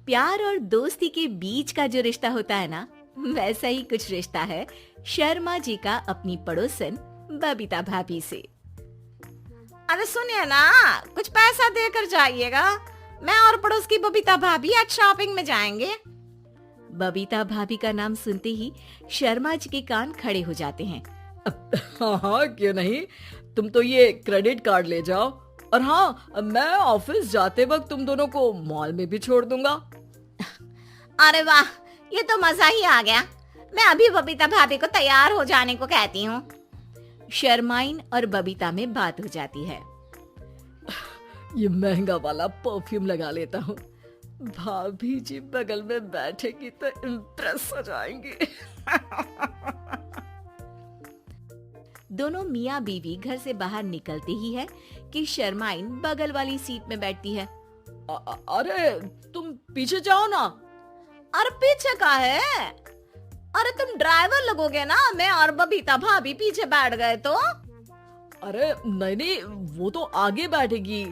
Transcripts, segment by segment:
प्यार और दोस्ती के बीच का जो रिश्ता होता है ना, वैसा ही कुछ रिश्ता है शर्मा जी का अपनी पड़ोसन बबीता भाभी से। अरे सुनिए ना, कुछ पैसा देकर जाइएगा। मैं और पड़ोस की बबीता भाभी आज शॉपिंग में जाएंगे। बबीता भाभी का नाम सुनते ही शर्मा जी के कान खड़े हो जाते हैं। हाँ हाँ, क्यों नहीं। तुम तो ये क्रेडिट कार्ड ले जाओ, और हाँ, मैं ऑफिस जाते वक्त तुम दोनों को मॉल में भी छोड़ दूंगा। अरे वाह, ये तो मजा ही आ गया। मैं अभी बबीता भाभी को तैयार हो जाने को कहती हूँ। शर्माइन और बबीता में बात हो जाती है। ये महंगा वाला परफ्यूम लगा लेता हूँ, भाभी जी बगल में बैठेगी तो इम्प्रेस हो जाएंगे। दोनों मियाँ बीवी घर से बाहर निकलते ही है कि शर्माइन बगल वाली सीट में बैठती है। अरे तुम पीछे जाओ ना। अरे पीछे का है? अरे तुम ड्राइवर लगोगे ना, मैं और बबीता भाभी पीछे बैठ गए तो। अरे नहीं नहीं, वो तो आगे बैठेगी।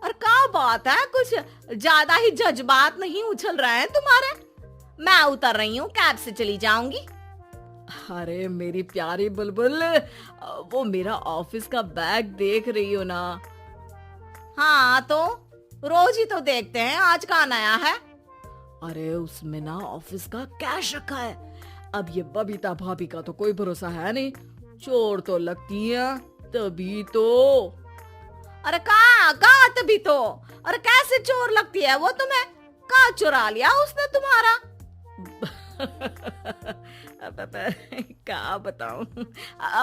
और क्या बात है, कुछ ज्यादा ही जज्बात नहीं उछल रहे हैं तुम्हारे? मैं उतर रही हूँ, कैब से चली जाऊंगी। अरे मेरी प्यारी बुलबुल, वो मेरा ऑफिस का बैग देख रही हो ना? हाँ तो रोज ही तो देखते हैं, आज का नया है? अरे उसमें ना ऑफिस का कैश रखा है। अब ये बबीता भाभी का तो कोई भरोसा है नहीं, चोर तो लगती है तभी तो। अरे कहाँ तभी तो? अरे कैसे चोर लगती है वो तुम्हें? कहाँ चुरा लिया उसने तुम्हारा? क्या बताऊं,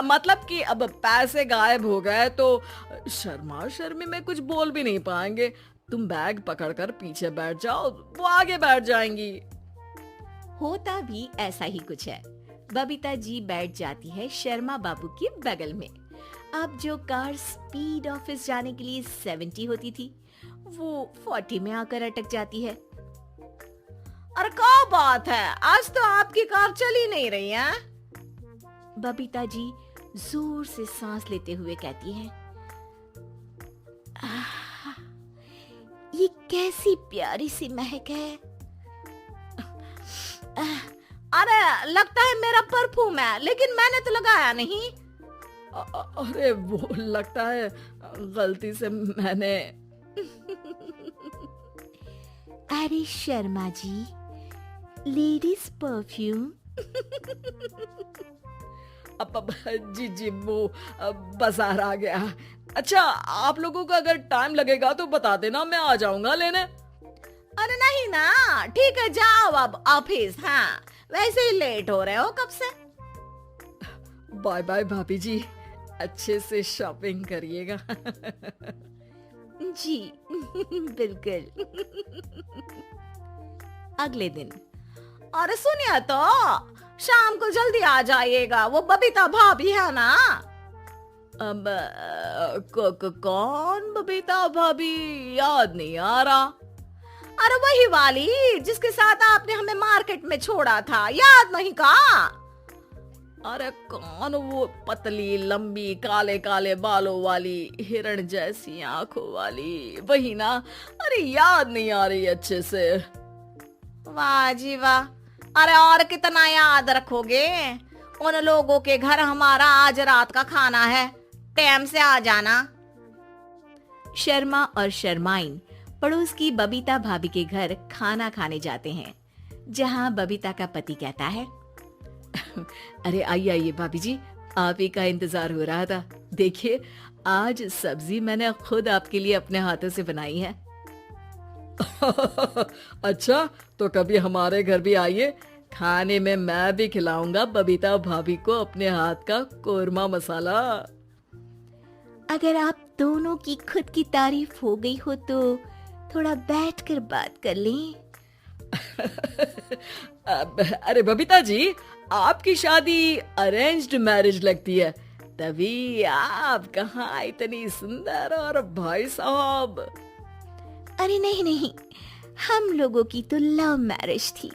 मतलब कि अब पैसे गायब हो गए तो शर्मा शर्मी में कुछ बोल भी नहीं पाएंगे। तुम बैग पकड़कर पीछे बैठ जाओ, वो आगे बैठ जाएंगी। होता भी ऐसा ही कुछ है। बबीता जी बैठ जाती है शर्मा बाबू के बगल में। अब जो कार स्पीड ऑफिस जाने के लिए 70 होती थी, वो 40 में आकर अटक जाती है। अरे क्या बात है, आज तो आपकी कार चली नहीं रही है? बबीता जी जोर से सांस लेते हुए कहती है, ये कैसी प्यारी सी महक है। अरे लगता है मेरा परफ्यूम है, लेकिन मैंने तो लगाया नहीं। अरे वो लगता है गलती से मैंने। अरे शर्मा जी, लेडीज परफ्यूम। अब जी जी, वो बाजार आ गया। अच्छा, आप लोगों को अगर टाइम लगेगा तो बता देना, मैं आ जाऊंगा लेने। अरे नहीं ना, ठीक है, जाओ अब ऑफिस। हाँ, वैसे ही लेट हो रहे हो कब से। बाय बाय भाभी जी, अच्छे से शॉपिंग करिएगा। जी बिल्कुल। अगले दिन। अरे सुनिए तो, शाम को जल्दी आ जाइएगा, वो बबीता भाभी है ना? अब कौन बबीता भाभी? याद नहीं आ रहा। अरे वही वाली जिसके साथ आपने हमें मार्केट में छोड़ा था, याद नहीं का? अरे कौन वो पतली लंबी काले काले बालों वाली हिरण जैसी आंखों वाली, वही ना? अरे याद नहीं आ रही अच्छे से। वाह जी वाह। अरे और कितना याद रखोगे? उन लोगों के घर हमारा आज रात का खाना है, टाइम से आ जाना। शर्मा और शर्माइन पड़ोस की बबीता भाभी के घर खाना खाने जाते हैं, जहां बबीता का पति कहता है, अरे आइए आइए भाभी जी, आप ही का इंतजार हो रहा था। देखिए, आज सब्जी मैंने खुद आपके लिए अपने हाथों से बनाई है। अच्छा, तो कभी हमारे घर भी आइए, खाने में मैं भी खिलाऊंगा बबीता भाभी को अपने हाथ का कोरमा मसाला। अगर आप दोनों की खुद की तारीफ हो गई हो तो थोड़ा बैठकर बात कर लें। अरे बबीता जी, आपकी शादी अरेंज्ड मैरिज लगती है, तभी आप कहाँ इतनी सुंदर। और भाई साहब? अरे नहीं नहीं, हम लोगों की तो लव मैरिज थी।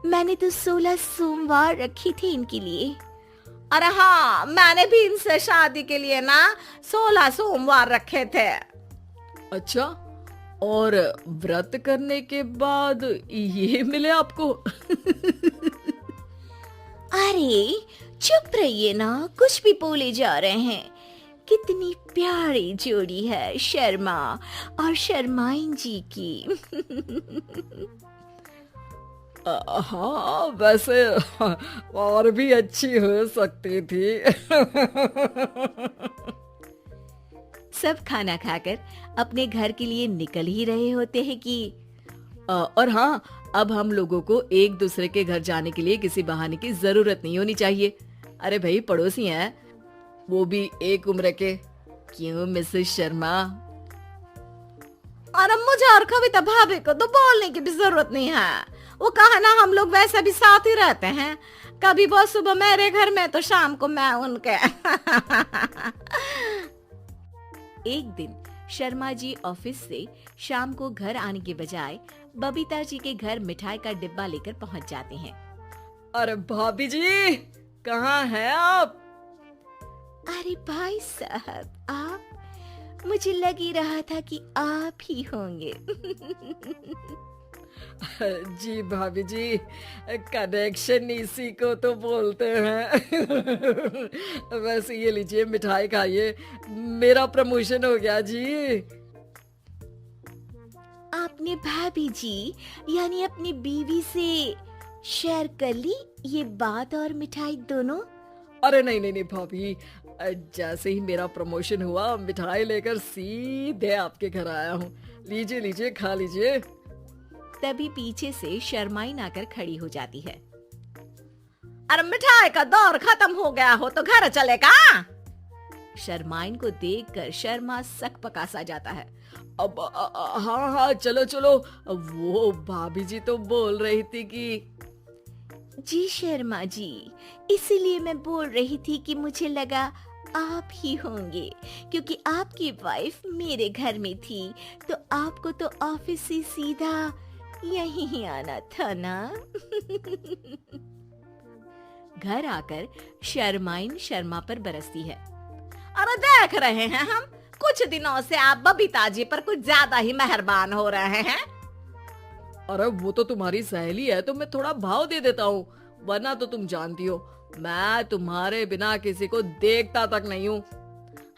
मैंने तो 16 सोमवार रखी थी इनके लिए। अरे हाँ, मैंने भी इनसे शादी के लिए ना 16 सोमवार रखे थे। अच्छा, और व्रत करने के बाद ये मिले आपको। अरे चुप रहिए ना, कुछ भी बोले जा रहे हैं। कितनी प्यारी जोड़ी है शर्मा और शर्माइन जी की। हाँ वैसे और भी अच्छी हो सकती थी। सब खाना खाकर अपने घर के लिए निकल ही रहे होते हैं कि और हाँ, अब हम लोगों को एक दूसरे के घर जाने के लिए किसी बहाने की जरूरत नहीं होनी चाहिए। अरे भाई पड़ोसी हैं, वो भी एक उम्र के। क्यों मिसेस शर्मा? और मुझे और कविता भाभी को तो बोलने की भी जरूरत नहीं है। वो कहा ना, हम लोग वैसे भी साथ ही रहते हैं। कभी वो सुबह मेरे घर में तो शाम को मैं उनके। एक दिन शर्मा जी ऑफिस से शाम को घर आने के बजाय बबीता जी के घर मिठाई का डिब्बा लेकर पहुंच जाते हैं। अरे भाभी जी, कहाँ हैं आप? अरे भाई साहब, आप? मुझे लग ही रहा था कि आप ही होंगे। जी भाभी जी, कनेक्शन इसी को तो बोलते हैं। वैसे ये लीजिए मिठाई खाइए, मेरा प्रमोशन हो गया जी। आपने भाभी जी यानी अपनी बीवी से शेयर कर ली ये बात और मिठाई दोनों? अरे नहीं नहीं नहीं भाभी, जैसे ही मेरा प्रमोशन हुआ मिठाई लेकर सीधे आपके घर आया हूँ। लीजिए लीजिए, खा लीजिए। तभी पीछे से शर्माइन आकर खड़ी हो जाती है। अरे मिठाई का दौर खत्म हो गया हो तो घर चलेगा? शर्माइन को देखकर शर्मा सकपका सा जाता है। अब हाँ हाँ चलो चलो, वो भाभी जी तो बोल रही थी कि जी शर्मा जी, इसीलिए मैं बोल रही थी कि मुझे लगा आप ही होंगे, क्योंकि आपकी वाइफ मेरे घर में थी तो आपको तो ऑफिस से सीधा यहीं ही आना था ना। घर आकर शर्माइन शर्मा पर बरसती है। अरे देख रहे हैं हम, कुछ दिनों से आप बबीता जी पर कुछ ज्यादा ही मेहरबान हो रहे हैं। अरे वो तो तुम्हारी सहेली है तो मैं थोड़ा भाव दे देता हूँ, वरना तो तुम जानती हो मैं तुम्हारे बिना किसी को देखता तक नहीं हूँ।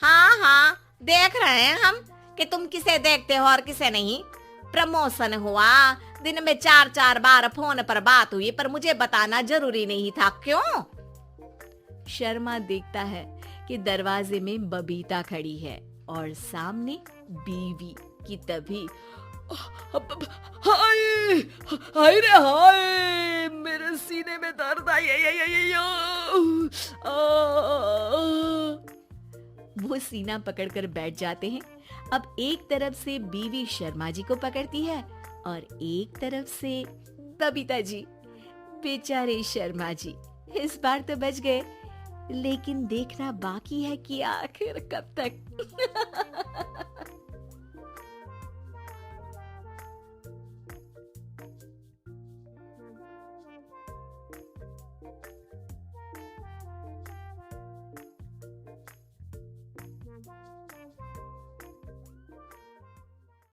हाँ हाँ, देख रहे हैं हम कि तुम किसे देखते हो और किसे नहीं। प्रमोशन हुआ, दिन में 4-4 बार फोन पर बात हुई, पर मुझे बताना जरूरी नहीं था, क्यों? शर्मा देखता है कि दरवाजे में बबीता खड़ी है और सामने बीवी की। तभी हाय हाय रे हाय, मेरे सीने में दर्द आई। वो सीना पकड़कर बैठ जाते हैं। अब एक तरफ से बीवी शर्मा जी को पकड़ती है और एक तरफ से बबीता जी। बेचारे शर्मा जी इस बार तो बच गए, लेकिन देखना बाकी है कि आखिर कब तक।